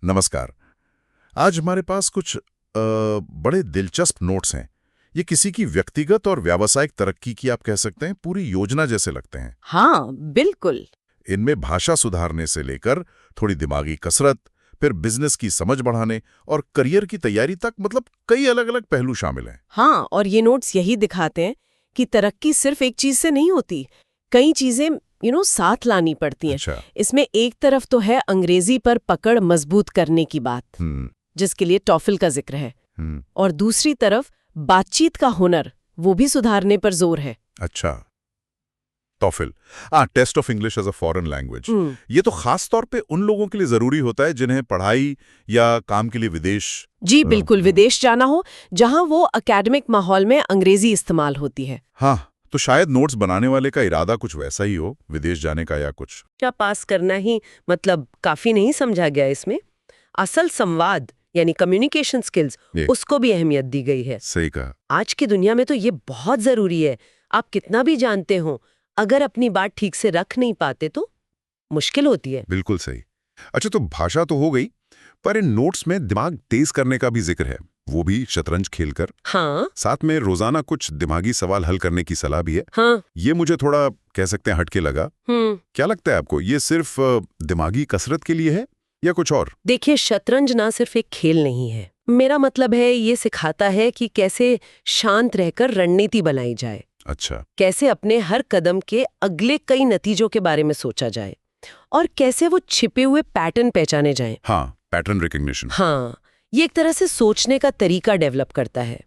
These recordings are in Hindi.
नमस्कार। आज हमारे पास कुछ बड़े दिलचस्प नोट्स हैं। ये किसी की व्यक्तिगत और व्यावसायिक तरक्की की आप कह सकते हैं पूरी योजना जैसे लगते हैं। हाँ, बिल्कुल। इनमें भाषा सुधारने से लेकर थोड़ी दिमागी कसरत, फिर बिजनेस की समझ बढ़ाने और करियर की तैयारी तक, मतलब कई अलग अलग पहलू शामिल हैं। हाँ, और ये नोट्स यही दिखाते हैं कि तरक्की सिर्फ एक चीज से नहीं होती, कई चीजें साथ लानी पड़ती हैं। अच्छा। इसमें एक तरफ तो है अंग्रेजी पर पकड़ मजबूत करने की बात, जिसके लिए टॉफिल का जिक्र है, और दूसरी तरफ बातचीत का हुनर, वो भी सुधारने पर जोर है। अच्छा, TOEFL, test of English as a foreign language. ये तो खास तौर पे उन लोगों के लिए जरूरी होता है जिन्हें पढ़ाई या काम के लिए विदेश। जी बिल्कुल, विदेश जाना हो जहां वो एकेडमिक माहौल में अंग्रेजी इस्तेमाल होती है। हाँ, तो शायद नोट्स बनाने वाले का इरादा कुछ वैसा ही हो, विदेश जाने का या कुछ। क्या पास करना ही मतलब काफी नहीं समझा गया इसमें। असल संवाद यानी कम्युनिकेशन स्किल्स, उसको भी अहमियत दी गई है। सही कहा। आज की दुनिया में तो ये बहुत जरूरी है। आप कितना भी जानते हो, अगर अपनी बात ठीक से रख नहीं पाते तो मुश्किल होती है। बिल्कुल सही। अच्छा, तो भाषा तो हो गई, पर इन नोट्स में दिमाग तेज करने का भी जिक्र है, वो भी शतरंज खेलकर। हाँ साथ में रोजाना कुछ दिमागी सवाल हल करने की सलाह भी है। हाँ। ये मुझे थोड़ा कह सकते हैं हटके लगा। क्या लगता है आपको, ये सिर्फ दिमागी कसरत के लिए है या कुछ और? देखिए, शतरंज ना सिर्फ एक खेल नहीं है। मेरा मतलब है ये सिखाता है कि कैसे शांत रहकर रणनीति बनाई जाए। अच्छा। कैसे अपने हर कदम के अगले कई नतीजों के बारे में सोचा जाए और कैसे वो छिपे हुए पैटर्न पहचाने जाएं। हाँ, पैटर्न रिकग्निशन। हाँ, ये एक तरह से सोचने का तरीका डेवलप करता है।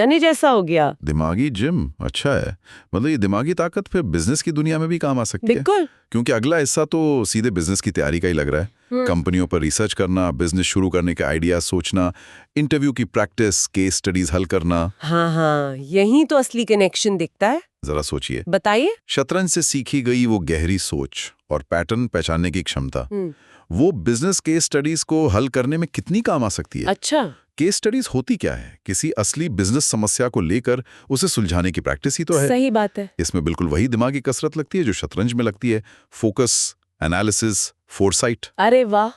यानी जैसा हो गया दिमागी जिम। अच्छा है, मतलब ये दिमागी ताकत फिर बिजनेस की दुनिया में भी काम आ सकती है। बिल्कुल। क्योंकि अगला हिस्सा तो सीधे बिजनेस की तैयारी का ही लग रहा है। कंपनियों पर रिसर्च करना, बिजनेस शुरू करने के आइडिया सोचना, इंटरव्यू की प्रैक्टिस, केस स्टडीज हल करना। हाँ, यही तो असली कनेक्शन दिखता है। जरा सोचिए, बताइए। शतरंज से सीखी गई वो गहरी सोच और पैटर्न पहचानने की क्षमता, वो बिजनेस केस स्टडीज को हल करने में कितनी काम आ सकती है। अच्छा। केस स्टडीज होती क्या है? किसी असली बिजनेस समस्या को लेकर उसे सुलझाने की प्रैक्टिस ही तो है। सही बात है। इसमें बिल्कुल वही दिमागी कसरत लगती है जो शतरंज में लगती है, फोकस, एनालिसिस, फोरसाइट। अरे वाह,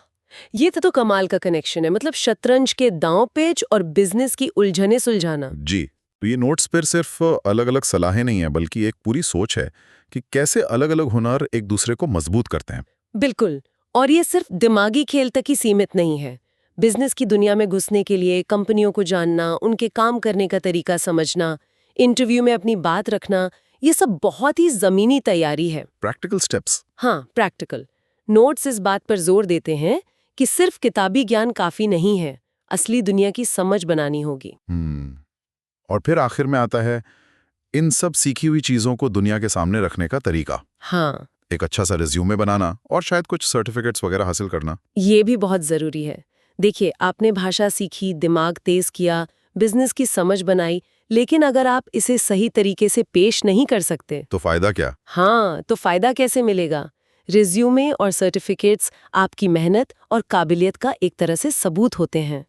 ये तो कमाल का कनेक्शन है। मतलब शतरंज के दांव पेच और बिजनेस की उलझने सुलझाना। जी, तो ये नोट्स पर सिर्फ अलग अलग सलाहें नहीं है, बल्कि एक पूरी सोच है कि कैसे अलग अलग हुनर एक दूसरे को मजबूत करते हैं। बिल्कुल। और ये सिर्फ दिमागी खेल तक ही सीमित नहीं है। बिजनेस की दुनिया में घुसने के लिए कंपनियों को जानना, उनके काम करने का तरीका समझना, इंटरव्यू में अपनी बात रखना, ये सब बहुत ही जमीनी तैयारी है। Practical steps. हाँ, प्रैक्टिकल। नोट्स इस बात पर जोर देते हैं कि सिर्फ किताबी ज्ञान काफी नहीं है, असली दुनिया की समझ बनानी होगी। और फिर आखिर में आता है इन सब सीखी हुई चीजों को दुनिया के सामने रखने का तरीका। हाँ, एक अच्छा सा रिज्यूमे बनाना और शायद कुछ सर्टिफिकेट्स वगैरह हासिल करना। ये भी बहुत जरूरी है। देखिए, आपने भाषा सीखी, दिमाग तेज किया, बिजनेस की समझ बनाई, लेकिन अगर आप इसे सही तरीके से पेश नहीं कर सकते तो फायदा क्या? हाँ, तो फायदा कैसे मिलेगा? रिज्यूमे और सर्टिफिकेट्स आपकी मेहनत और काबिलियत का एक तरह से सबूत होते हैं।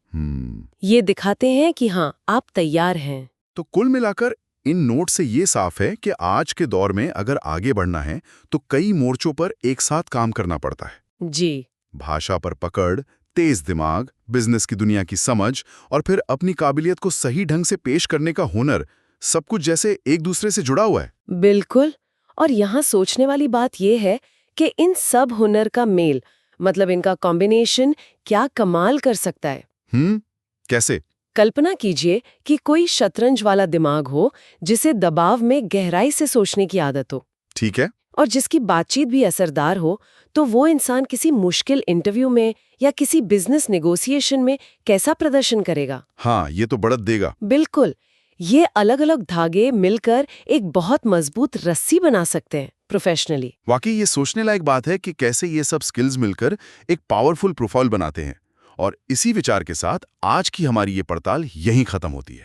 ये दिखाते हैं कि हाँ, आप तैयार हैं। तो कुल मिलाकर इन नोट से ये साफ है कि आज के दौर में अगर आगे बढ़ना है तो कई मोर्चों पर एक साथ काम करना पड़ता है। जी। भाषा पर पकड़, तेज दिमाग, बिजनेस की दुनिया की समझ और फिर अपनी काबिलियत को सही ढंग से पेश करने का हुनर, सब कुछ जैसे एक दूसरे से जुड़ा हुआ है। बिल्कुल। और यहाँ सोचने वाली बात यह है कि इन सब हुनर का मेल, मतलब इनका कॉम्बिनेशन क्या कमाल कर सकता है। कैसे? कल्पना कीजिए कि कोई शतरंज वाला दिमाग हो जिसे दबाव में गहराई से सोचने की आदत हो। ठीक है। और जिसकी बातचीत भी असरदार हो, तो वो इंसान किसी मुश्किल इंटरव्यू में या किसी बिजनेस नेगोशिएशन में कैसा प्रदर्शन करेगा। हाँ, ये तो बढ़त देगा। बिल्कुल। ये अलग अलग धागे मिलकर एक बहुत मजबूत रस्सी बना सकते हैं प्रोफेशनली। वाकई ये सोचने लायक बात है कि कैसे ये सब स्किल्स मिलकर एक पावरफुल प्रोफाइल बनाते हैं। और इसी विचार के साथ आज की हमारी ये पड़ताल यहीं खत्म होती है।